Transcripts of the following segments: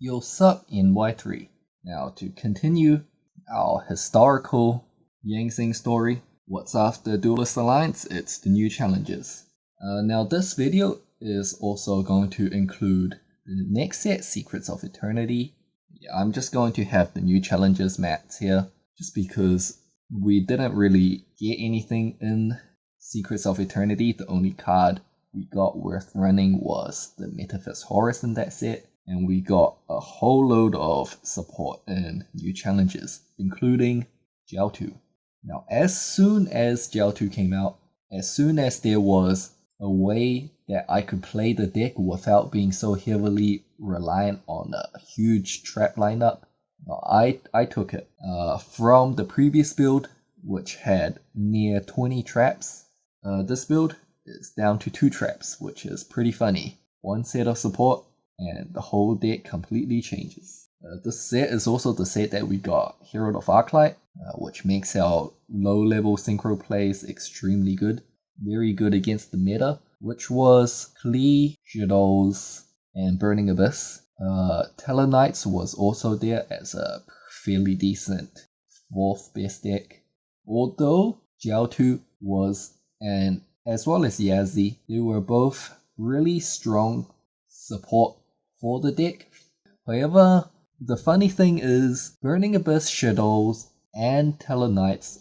You'll suck in Ny3. Now, to continue our historical Yangzing story, what's after Duelist Alliance? It's the new challenges. Now, this video is also going to include the next set, Secrets of Eternity. I'm just going to have the new challenges mats here, just because we didn't really get anything in Secrets of Eternity. The only card we got worth running was the Metaphys Horus in that set, and we got a whole load of support in new challenges, including Jiaotu. Now, as soon as Jiaotu came out, as soon as there was a way that I could play the deck without being so heavily reliant on a huge trap lineup, I took it. From the previous build, which had near 20 traps, this build is down to 2 traps, which is pretty funny. One set of support, and the whole deck completely changes. This set is also the set that we got Herald of Arclight, which makes our low-level synchro plays extremely good. Very good against the meta, which was Klee, Shadows, and Burning Abyss. Tellarknights was also there as a fairly decent 4th best deck. Although Jiaotu was, and as well as Yazzie, they were both really strong support for the deck. However, the funny thing is, Burning Abyss, Shadows, and Tellarknights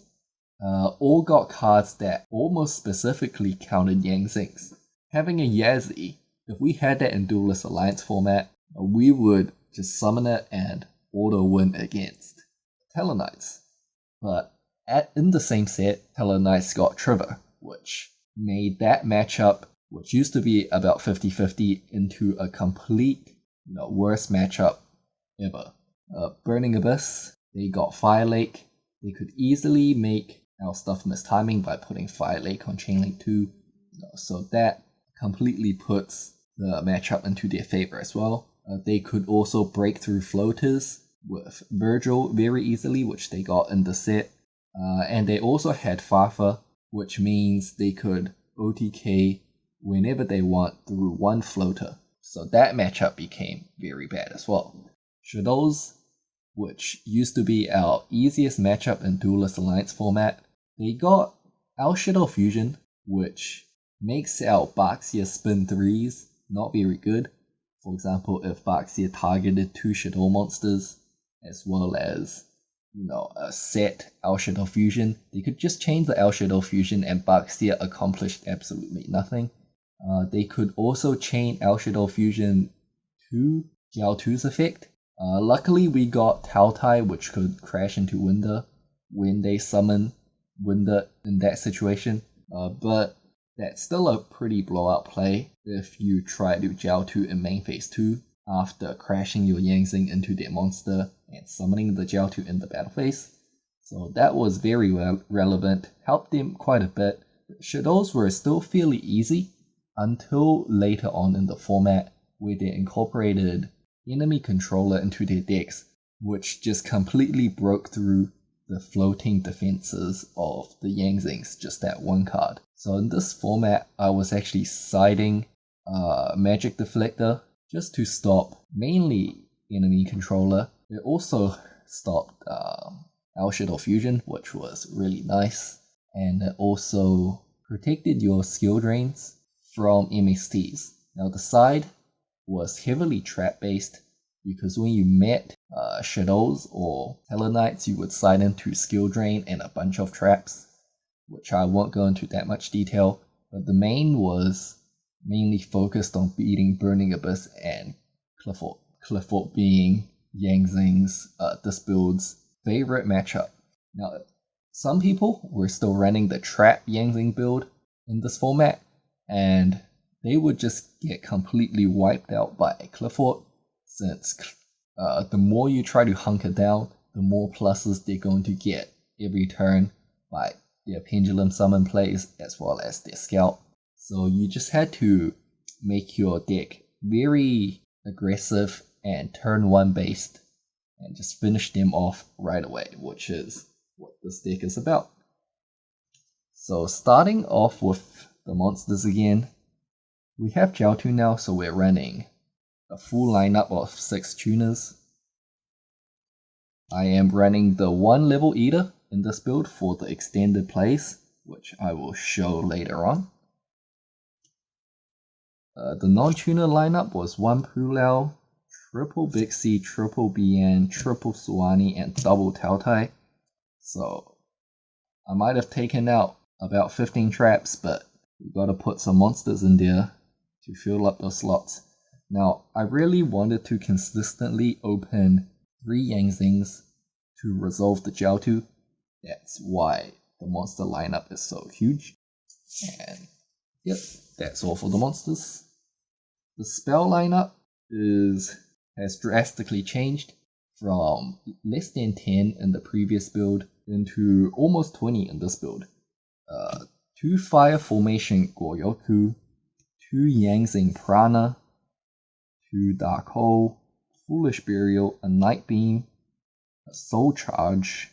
all got cards that almost specifically counted Yangzings. Having a Yazzie, if we had that in Duelist Alliance format, we would just summon it and auto-win against Tellarknights. But in the same set, Tellarknights got Trevor, which made that matchup, which used to be about 50-50, into a complete worst matchup ever. Burning Abyss, they got Fire Lake. They could easily make our stuff miss timing by putting Fire Lake on Chainlink 2. So that completely puts the matchup into their favor as well. They could also break through floaters with Virgil very easily, which they got in the set. And they also had Fafa, which means they could OTK whenever they want through one floater. So that matchup became very bad as well. Shadows, which used to be our easiest matchup in Duelist Alliance format, they got our Shadow Fusion, which makes our Baxia spin 3s not very good. For example, if Baxia targeted 2 Shadow monsters, as well as a set El Shadow Fusion, they could just change the El Shadow Fusion and Baxia accomplished absolutely nothing. They could also chain El Shadow Fusion to Jiaotu's effect. Luckily, we got Taotai, which could crash into Winder when they summon Winder in that situation. But that's still a pretty blowout play if you try to Jiaotu in main phase 2 after crashing your Yangzing into their monster and summoning the Jiaotu in the battle phase. So that was very relevant, helped them quite a bit. Shadows were still fairly easy until later on in the format, where they incorporated enemy controller into their decks, which just completely broke through the floating defenses of the Yangzings, just that one card. So in this format, I was actually siding Magic Deflector just to stop mainly enemy controller. It also stopped El Shadow Fusion, which was really nice, and it also protected your skill drains from MSTs. Now the side was heavily trap based, because when you met Shadows or Tellarknights, you would side into skill drain and a bunch of traps, which I won't go into that much detail, but the main was mainly focused on beating Burning Abyss and Clifford. Clifford being Yangzing's, this build's favorite matchup. Now, some people were still running the trap Yangzing build in this format, and they would just get completely wiped out by Clifford, since the more you try to hunker down, the more pluses they're going to get every turn by their pendulum summon plays as well as their scout. So you just had to make your deck very aggressive and turn 1 based and just finish them off right away, which is what this deck is about. So starting off with the monsters again, we have Jiaotu now, so we're running a full lineup of 6 tuners. I am running the 1 level eater in this build for the extended plays, which I will show later on. The non-tuner lineup was 1 Pulau, triple Big C, triple BN, triple Suwani, and double Tautai. So I might have taken out about 15 traps, but we gotta put some monsters in there to fill up those slots. Now, I really wanted to consistently open 3 Yangzings to resolve the Jiaotu. That's why the monster lineup is so huge. And yep, that's all for the monsters. The spell lineup has drastically changed from less than 10 in the previous build into almost 20 in this build. 2 Fire Formation Goyoku, 2 Yangzing Prana, 2 Dark Hole, Foolish Burial, a Night Beam, a Soul Charge,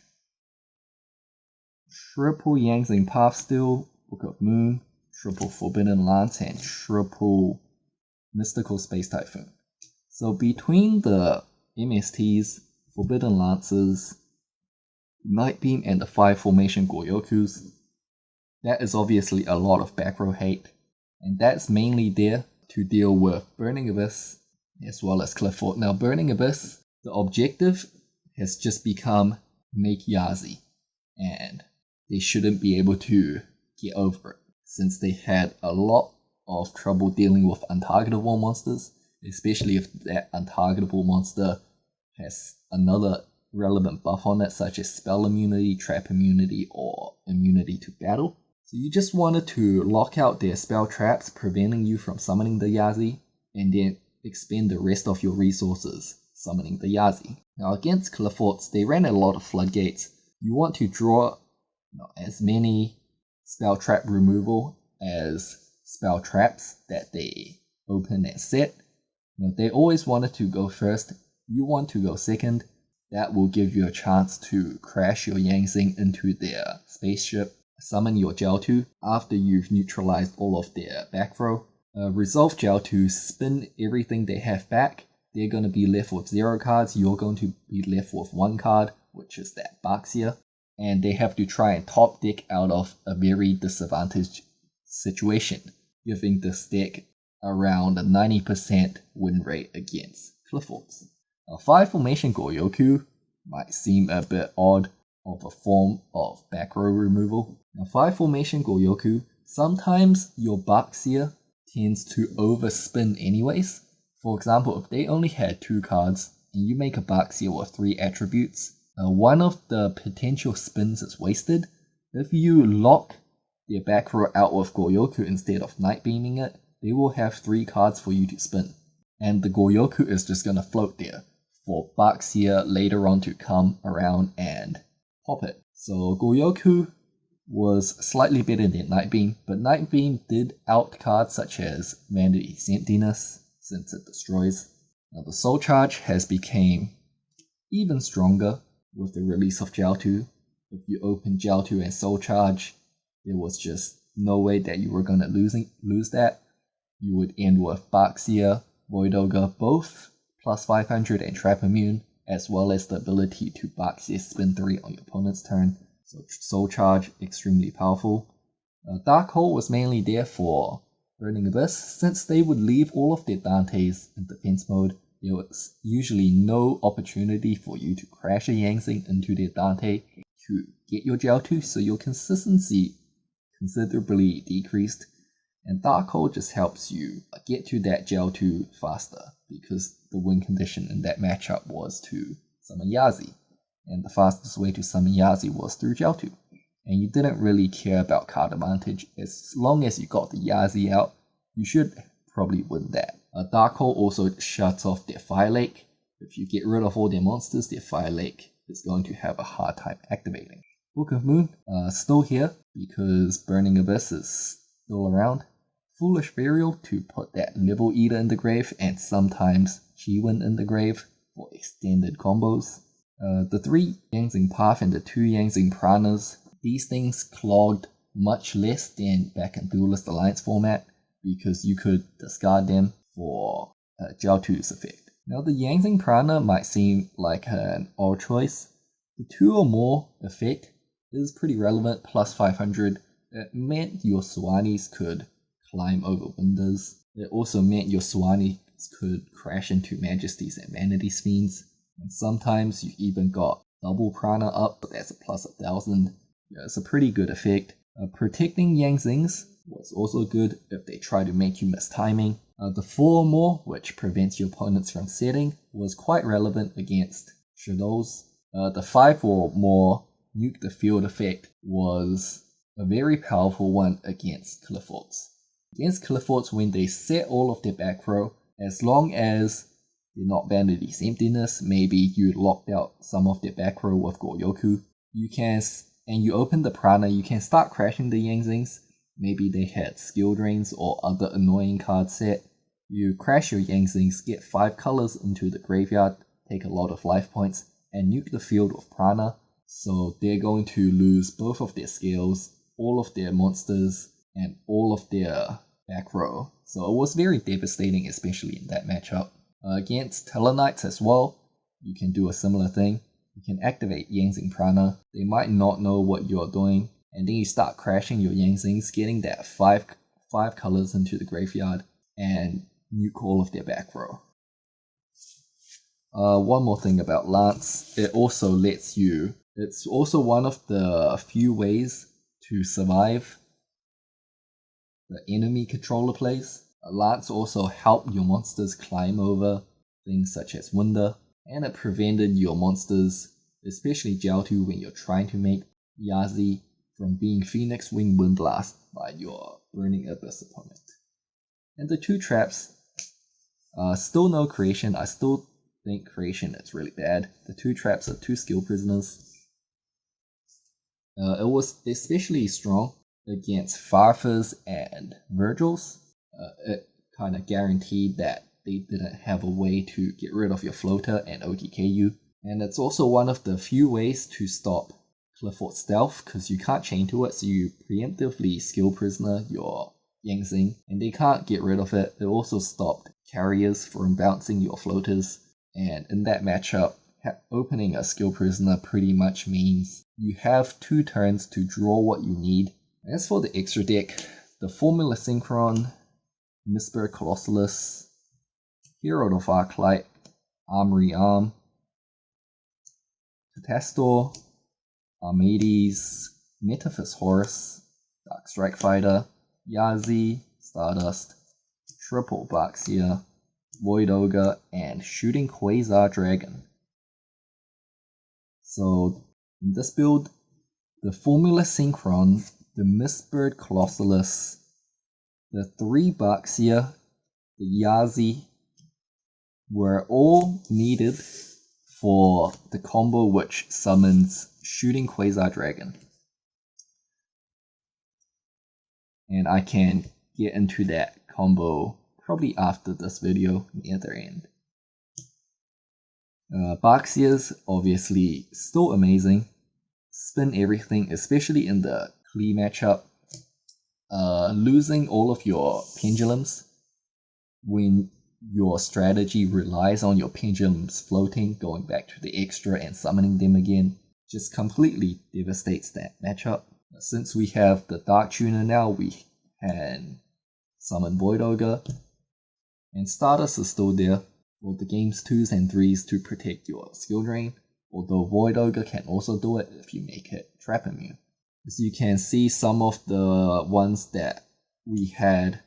triple Yangzing Path Steel, Book of Moon, triple Forbidden Lance, and triple Mystical Space Typhoon. So between the MSTs, Forbidden Lances, Night Beam, and the 5 Formation Goyokus, that is obviously a lot of back row hate, and that's mainly there to deal with Burning Abyss as well as Cliff Fort. Now, Burning Abyss, the objective has just become make Yazi, and they shouldn't be able to get over it since they had a lot of trouble dealing with untargetable monsters, especially if that untargetable monster has another relevant buff on it, such as spell immunity, trap immunity, or immunity to battle. So you just wanted to lock out their spell traps, preventing you from summoning the Yazi, and then expend the rest of your resources summoning the Yazi. Now against Cliff Forts, they ran a lot of floodgates. You want to draw as many spell trap removal as spell traps that they open and set. Now, they always wanted to go first. You want to go second. That will give you a chance to crash your Yangzing into their spaceship, summon your Jiaotu after you've neutralized all of their back row. Resolve Jiaotu, spin everything they have back. They're going to be left with 0 cards. You're going to be left with 1 card, which is that Baxia. And they have to try and top deck out of a very disadvantaged situation, giving this deck around a 90% win rate against Cliff Forts. Now, 5 Formation Goyoku might seem a bit odd of a form of back row removal. Now, 5 Formation Goyoku, sometimes your Baxia tends to overspin anyways. For example, if they only had 2 cards and you make a Baxia with 3 attributes, one of the potential spins is wasted. If you lock their back row out with Goyoku instead of Night Beaming it, they will have 3 cards for you to spin. And the Goyoku is just gonna float there for Baxia later on to come around and pop it. So Goyoku was slightly better than Night Beam, but Night Beam did out cards such as Vanity Emptiness since it destroys. Now the Soul Charge has become even stronger with the release of Jiaotu. If you open Jiaotu and Soul Charge, there was just no way that you were going to lose that. You would end with Baxia, Void Ogre, both plus 500 and Trap Immune, as well as the ability to Baxia spin 3 on your opponent's turn. So Soul Charge, extremely powerful. Dark Hole was mainly there for Burning Abyss. Since they would leave all of their Dantes in defense mode, there was usually no opportunity for you to crash a Yangzing into their Dante to get your Jiaotu, so your consistency considerably decreased, and Dark Hole just helps you get to that Jiaotu faster because the win condition in that matchup was to summon Yazi, and the fastest way to summon Yazi was through Jiaotu, and you didn't really care about card advantage. As long as you got the Yazi out, you should probably win that. Dark Hole also shuts off their Fire Lake. If you get rid of all their monsters, their Fire Lake is going to have a hard time activating. Book of Moon, still here because Burning Abyss is still around. Foolish Burial to put that Level Eater in the grave and sometimes Chiwen in the grave for extended combos. The 3 Yangzing Path and the 2 Yangzing Pranas, these things clogged much less than back in Duelist Alliance format because you could discard them for Jiaotu's effect. Now the Yangzing Prana might seem like an odd choice. The 2 or more effect is pretty relevant, plus 500. It meant your Suanis could climb over windows. It also meant your Suanis could crash into Majesties and Vanities Fiends. And sometimes you even got double Prana up, but that's a plus 1000. Yeah, it's a pretty good effect. Protecting Yangzings was also good if they try to make you miss timing. The 4 or more, which prevents your opponents from setting, was quite relevant against Shadows. The 5 or more nuke the field effect was a very powerful one against Cliffords. Against Cliffords, when they set all of their back row, as long as they're not Vanity's Emptiness, maybe you locked out some of their back row with Goyoku, and you open the Prana, you can start crashing the Yangzings. Maybe they had skill drains or other annoying cards set. You crash your Yangzings, get 5 colors into the graveyard, take a lot of life points, and nuke the field with Prana. So they're going to lose both of their scales, all of their monsters, and all of their back row. So it was very devastating, especially in that matchup. Against Tellarknights as well, you can do a similar thing. You can activate Yangzing Prana. They might not know what you're doing, and then you start crashing your Yangzings, getting that 5 colors into the graveyard, and nuke all of their back row. One more thing about Lance, it's also one of the few ways to survive the enemy controller plays. Lance also helped your monsters climb over things such as Wunder, and it prevented your monsters, especially Jiaotu, when you're trying to make Yazi, from being Phoenix Wing Windblast by your Burning Abyss opponent. And the 2 traps, still no creation. I still think creation is really bad. The 2 traps are 2 skill prisoners. It was especially strong against Farfas and Virgils. It kind of guaranteed that they didn't have a way to get rid of your floater and OTK you. And it's also one of the few ways to stop Clifford Stealth, because you can't chain to it, so you preemptively skill prisoner your Yangzing, and they can't get rid of it. It also stopped carriers from bouncing your floaters, and in that matchup, opening a skill prisoner pretty much means you have 2 turns to draw what you need. As for the extra deck, the Formula Synchron, Mistbird Colossalus, Hero of Arclight, Armory Arm, Catastor, Armades, Metaphys Horus, Dark Strike Fighter, Yazi, Stardust, Triple Baxia, Void Ogre, and Shooting Quasar Dragon. So in this build, the Formula Synchron, the Mistbird Colossalus, the 3 Baxia, the Yazi were all needed for the combo which summons Shooting Quasar Dragon. And I can get into that combo probably after this video near the end. Baxia's obviously still amazing. Spin everything, especially in the Klee matchup. Losing all of your pendulums when your strategy relies on your pendulums floating, going back to the extra and summoning them again, just completely devastates that matchup. Since we have the Dark Tuner now, we can summon Void Ogre, and Stardust is still there for the game's 2s and 3s to protect your skill drain, although Void Ogre can also do it if you make it trap immune. As you can see, some of the ones that we had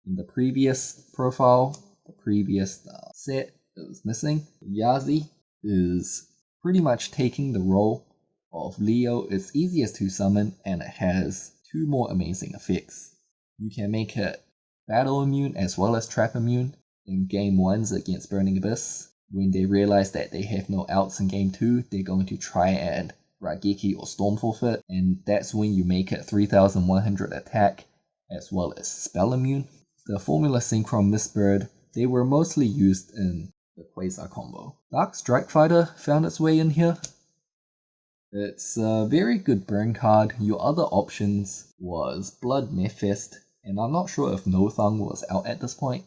in the previous profile, the previous set is missing. Yazi is pretty much taking the role of Leo. It's easiest to summon, and it has 2 more amazing effects. You can make it battle immune as well as trap immune in game 1s against Burning Abyss. When they realize that they have no outs in game 2, they're going to try and Raigeki or Storm Forfeit, and that's when you make it 3100 attack as well as spell immune. The Formula Synchron Mistbird, they were mostly used in the Quasar combo. Dark Strike Fighter found its way in here. It's a very good burn card. Your other options was Blood Mephiст, and I'm not sure if No Thung was out at this point,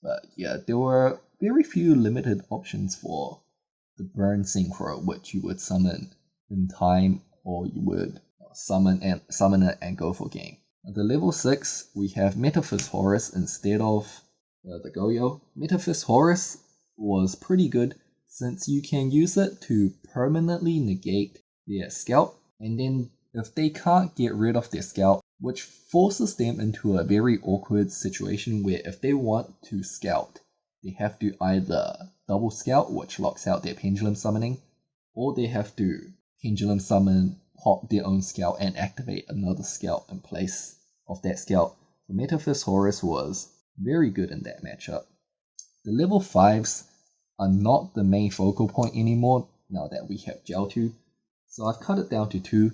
But yeah, there were very few limited options for the burn synchro, which you would summon in time, or you would summon it and go for game. At the level 6, we have Metaphys Horus instead of the Goyo. Metaphys Horus was pretty good since you can use it to permanently negate their scout, and then if they can't get rid of their scout, which forces them into a very awkward situation where if they want to scout, they have to either double scout, which locks out their pendulum summoning, or they have to pendulum summon, pop their own scout, and activate another scout in place of that scout. So Metaphys Horus was very good in that matchup. The level 5s are not the main focal point anymore now that we have Jiaotu, so I've cut it down to 2,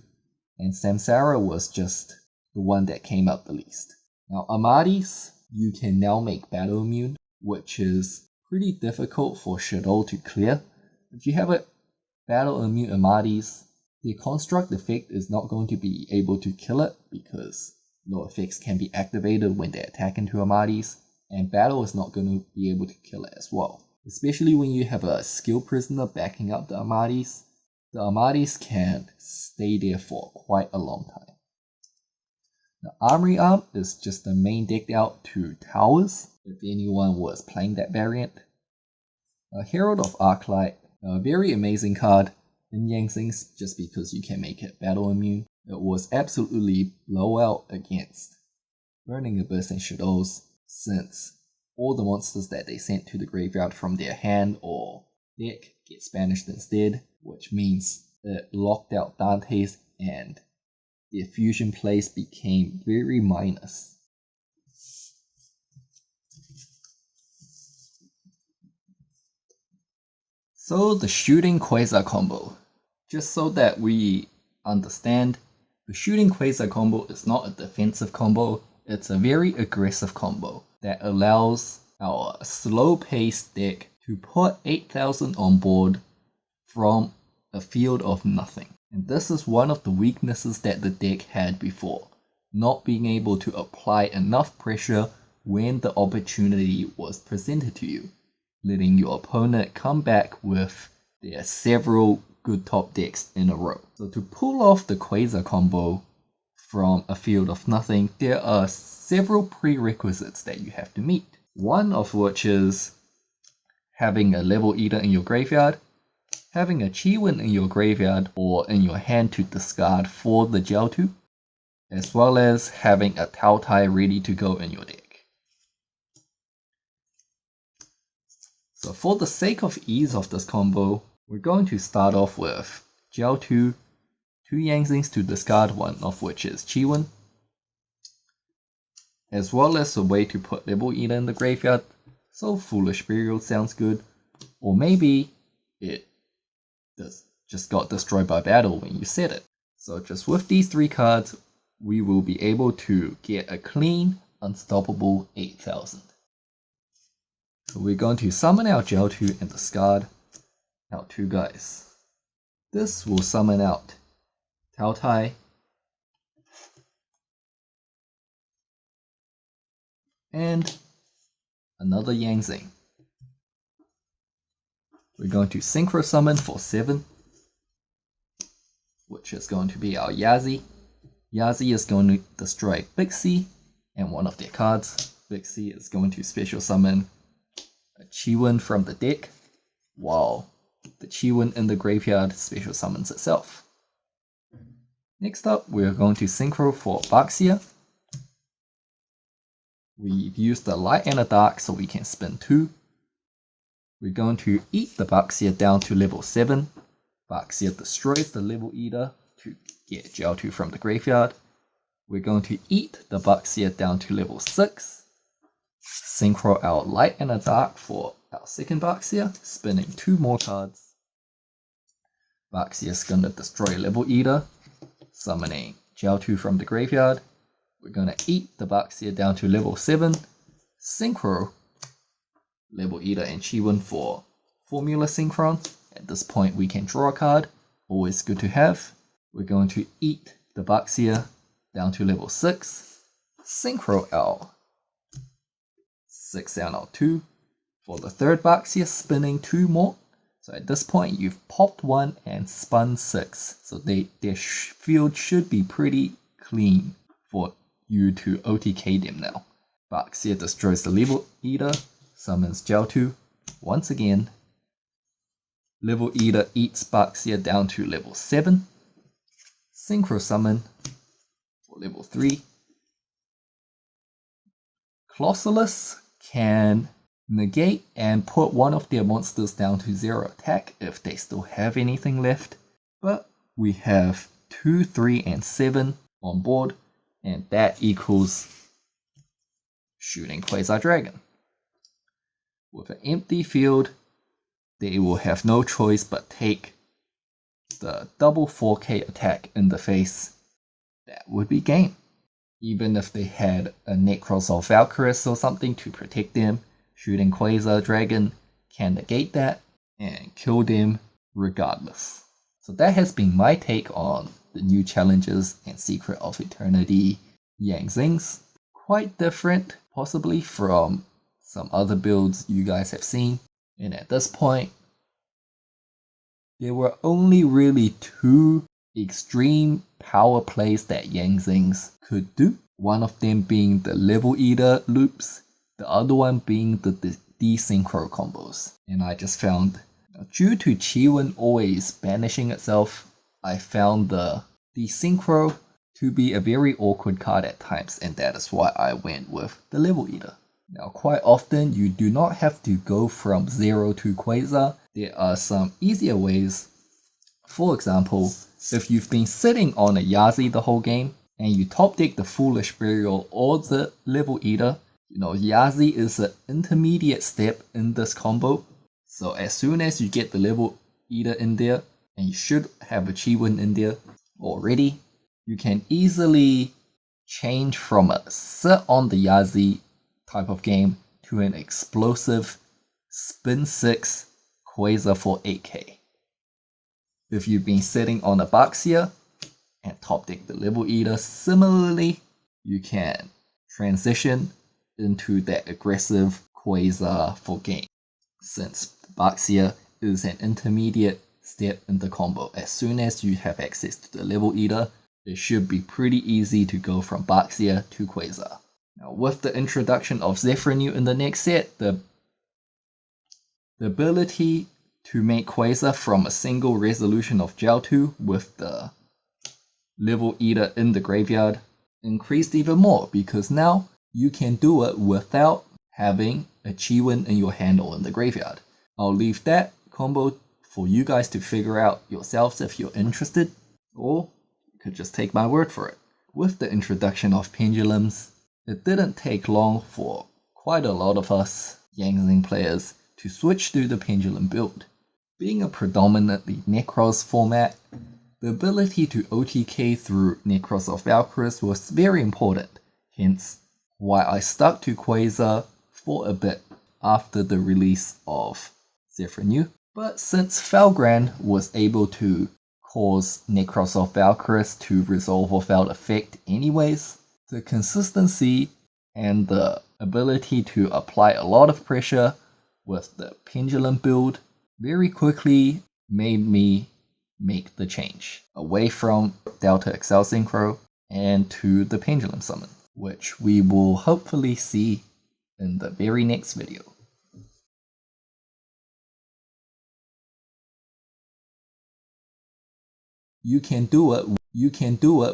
and Samsara was just the one that came out the least. Now Amadis, you can now make battle immune, which is pretty difficult for Shadow to clear. If you have a battle immune Amadis, the construct effect is not going to be able to kill it because no effects can be activated when they attack into Amadis, and battle is not going to be able to kill it as well. Especially when you have a skill prisoner backing up the Amadis can stay there for quite a long time. The Armory Arm is just the main decked out to towers, if anyone was playing that variant. Herald of Arclight, a very amazing card in Yangxing's just because you can make it battle immune. It was absolutely blowout against Burning Abyss and Shadows, since all the monsters that they sent to the graveyard from their hand or deck get banished instead, which means it locked out Dante's and their fusion plays became very minus. So the shooting Quasar combo. Just so that we understand, the shooting Quasar combo is not a defensive combo, it's a very aggressive combo that allows our slow-paced deck to put 8,000 on board from a field of nothing. And this is one of the weaknesses that the deck had before, not being able to apply enough pressure when the opportunity was presented to you, letting your opponent come back with their several good top decks in a row. So to pull off the Quasar combo from a field of nothing, there are several prerequisites that you have to meet. One of which is having a level eater in your graveyard, having a Chiwen in your graveyard or in your hand to discard for the Jiaotu, as well as having a Tao Tai ready to go in your deck. So for the sake of ease of this combo, we're going to start off with Jiaotu, 2 Yangxings to discard, one of which is Chiwen, as well as a way to put level eater in the graveyard, so Foolish Burial sounds good, or maybe it just got destroyed by battle when you set it. So just with these 3 cards, we will be able to get a clean, unstoppable 8,000. So we're going to summon our Jiaotu and discard our 2 guys. This will summon out Tao Tai and another Yangxing. We're going to Synchro Summon for 7, which is going to be our Yazi. Yazi is going to destroy Bixi and one of their cards. Bixi is going to special summon a Chiwen from the deck, while the Chiwen in the graveyard special summons itself. Next up, we're going to Synchro for Baxia. We've used a light and a dark so we can spin 2. We're going to eat the Baxia down to level 7. Baxia destroys the level eater to get Jiaotu from the graveyard. We're going to eat the Baxia down to level 6. Synchro our light and a dark for our second Baxia, spinning 2 more cards. Baxia is going to destroy level eater, summoning Jiaotu from the graveyard. We're going to eat the Baxia down to level 7, Synchro level eater and Chiwen for Formula Synchron. At this point we can draw a card, always good to have. We're going to eat the Baxia down to level 6, Synchro our 6 down on 2. For the third box, you're spinning 2 more. So at this point, you've popped 1 and spun 6. So their field should be pretty clean for you to OTK them now. Baxia destroys the Level Eater, summons Jiaotu once again. Level Eater eats Baxia down to level 7. Synchro Summon for level 3. Colossalus can negate and put one of their monsters down to 0 attack if they still have anything left. But we have 2, 3, and 7 on board, and that equals shooting Quasar Dragon. With an empty field, they will have no choice but take the double 4k attack in the face. That would be game. Even if they had a Necros or Valkyrus or something to protect them, shooting Quasar Dragon can negate that and kill them regardless. So that has been my take on the new challenges and Secret of Eternity Yang Zings. Quite different, possibly from some other builds you guys have seen. And at this point, there were only really 2 extreme power plays that Yang Zings could do. One of them being the Level Eater loops, the other one being the desynchro combos. And I just found, due to Chiwen always banishing itself, I found the desynchro to be a very awkward card at times, and that is why I went with the Level Eater. Now, quite often you do not have to go from 0 to Quasar. There are some easier ways. For example, if you've been sitting on a Yazi the whole game, and you top deck the Foolish Burial or the Level Eater, Yazi is an intermediate step in this combo. So as soon as you get the Level Eater in there, and you should have a Chiwen in there already, you can easily change from a sit on the Yazi type of game to an explosive spin 6 Quasar for 8k. If you've been sitting on a Baxia and top deck the Level Eater, similarly, you can transition into that aggressive Quasar for game. Since Baxia is an intermediate step in the combo, as soon as you have access to the Level Eater, it should be pretty easy to go from Baxia to Quasar. Now, with the introduction of Zephrinu in the next set, the ability to make Quasar from a single resolution of Jiaotu with the Level Eater in the graveyard increased even more, because now you can do it without having a Chiwen in your hand or in the graveyard. I'll leave that combo for you guys to figure out yourselves if you're interested, or you could just take my word for it. With the introduction of pendulums, it didn't take long for quite a lot of us Yang Zing players to switch to the pendulum build. Being a predominantly Necros format, the ability to OTK through Necros or Valkyrus was very important, hence why I stuck to Quasar for a bit after the release of Zephrinu. But since Felgrand was able to cause Necros or Valkyrus to resolve without effect anyways, the consistency and the ability to apply a lot of pressure with the pendulum build very quickly made me make the change away from Delta Excel Synchro and to the pendulum summon, which we will hopefully see in the very next video. You can do it